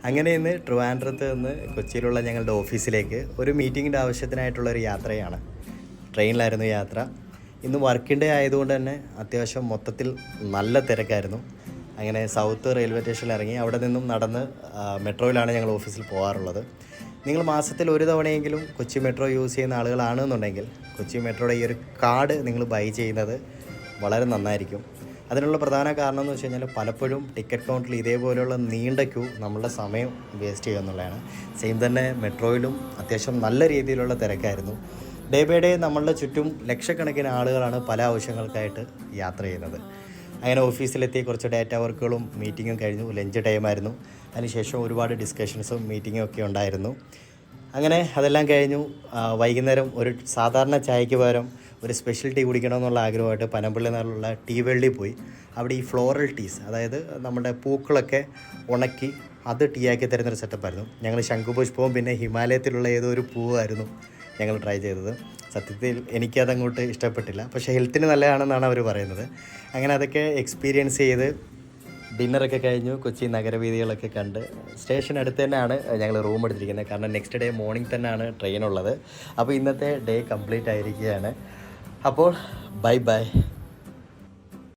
അങ്ങനെ ഇന്ന് ട്രിവാൻഡ്രത്ത് നിന്ന് കൊച്ചിയിലുള്ള ഞങ്ങളുടെ ഓഫീസിലേക്ക് ഒരു മീറ്റിങ്ങിൻ്റെ ആവശ്യത്തിനായിട്ടുള്ളൊരു യാത്രയാണ്. ട്രെയിനിലായിരുന്നു യാത്ര. ഇന്ന് വർക്കിംഗ് ഡേ ആയതുകൊണ്ട് തന്നെ അത്യാവശ്യം മൊത്തത്തിൽ നല്ല തിരക്കായിരുന്നു. അങ്ങനെ സൗത്ത് റെയിൽവേ സ്റ്റേഷനിൽ ഇറങ്ങി അവിടെ നിന്നും നടന്ന് മെട്രോയിലാണ് ഞങ്ങൾ ഓഫീസിൽ പോകാറുള്ളത്. നിങ്ങൾ മാസത്തിൽ ഒരു തവണയെങ്കിലും കൊച്ചി മെട്രോ യൂസ് ചെയ്യുന്ന ആളുകളാണെന്നുണ്ടെങ്കിൽ കൊച്ചി മെട്രോയുടെ ഈ ഒരു കാർഡ് നിങ്ങൾ ബൈ ചെയ്യുന്നത് വളരെ നന്നായിരിക്കും. അതിനുള്ള പ്രധാന കാരണം എന്ന് വെച്ച് കഴിഞ്ഞാൽ പലപ്പോഴും ടിക്കറ്റ് കൗണ്ടറിൽ ഇതേപോലെയുള്ള നീണ്ട ക്യൂ നമ്മളുടെ സമയം വേസ്റ്റ് ചെയ്യുക എന്നുള്ളതാണ്. സെയിം തന്നെ മെട്രോയിലും അത്യാവശ്യം നല്ല രീതിയിലുള്ള തിരക്കായിരുന്നു. ഡേ ബൈ ഡേ നമ്മളുടെ ചുറ്റും ലക്ഷക്കണക്കിന് ആളുകളാണ് പല ആവശ്യങ്ങൾക്കായിട്ട് യാത്ര ചെയ്യുന്നത്. അങ്ങനെ ഓഫീസിലെത്തി കുറച്ച് ഡാറ്റ വർക്കുകളും മീറ്റിങ്ങും കഴിഞ്ഞു. ലഞ്ച് ടൈമായിരുന്നു. അതിനുശേഷം ഒരുപാട് ഡിസ്കഷൻസും മീറ്റിങ്ങും ഒക്കെ ഉണ്ടായിരുന്നു. അങ്ങനെ അതെല്ലാം കഴിഞ്ഞു. വൈകുന്നേരം ഒരു സാധാരണ ചായയ്ക്ക് പകരം ഒരു സ്പെഷ്യൽ ടീ കുടിക്കണമെന്നുള്ള ആഗ്രഹമായിട്ട് പനമ്പള്ളി നിന്നുള്ള ടീ വെള്ളിയിൽ പോയി. അവിടെ ഈ ഫ്ലോറൽ ടീസ്, അതായത് നമ്മുടെ പൂക്കളൊക്കെ ഉണക്കി അത് ടീ ആക്കി തരുന്നൊരു സെറ്റപ്പായിരുന്നു. ഞങ്ങൾ ശംഖുപുഷ്പവും പിന്നെ ഹിമാലയത്തിലുള്ള ഏതോ ഒരു പൂവായിരുന്നു ഞങ്ങൾ ട്രൈ ചെയ്തത്. സത്യത്തിൽ എനിക്കതങ്ങോട്ട് ഇഷ്ടപ്പെട്ടില്ല, പക്ഷേ ഹെൽത്തിന് നല്ലതാണെന്നാണ് അവർ പറയുന്നത്. അങ്ങനെ അതൊക്കെ എക്സ്പീരിയൻസ് ചെയ്ത് ഡിന്നറൊക്കെ കഴിഞ്ഞു. കൊച്ചി നഗരവീഥികളൊക്കെ കണ്ട് സ്റ്റേഷൻ അടുത്ത് തന്നെയാണ് ഞങ്ങൾ റൂം എടുത്തിരിക്കുന്നത്. കാരണം നെക്സ്റ്റ് ഡേ മോർണിംഗ് തന്നെയാണ് ട്രെയിനുള്ളത്. അപ്പോൾ ഇന്നത്തെ ഡേ കംപ്ലീറ്റ് ആയിരിക്കുകയാണ്. അപ്പോൾ ബൈ ബൈ.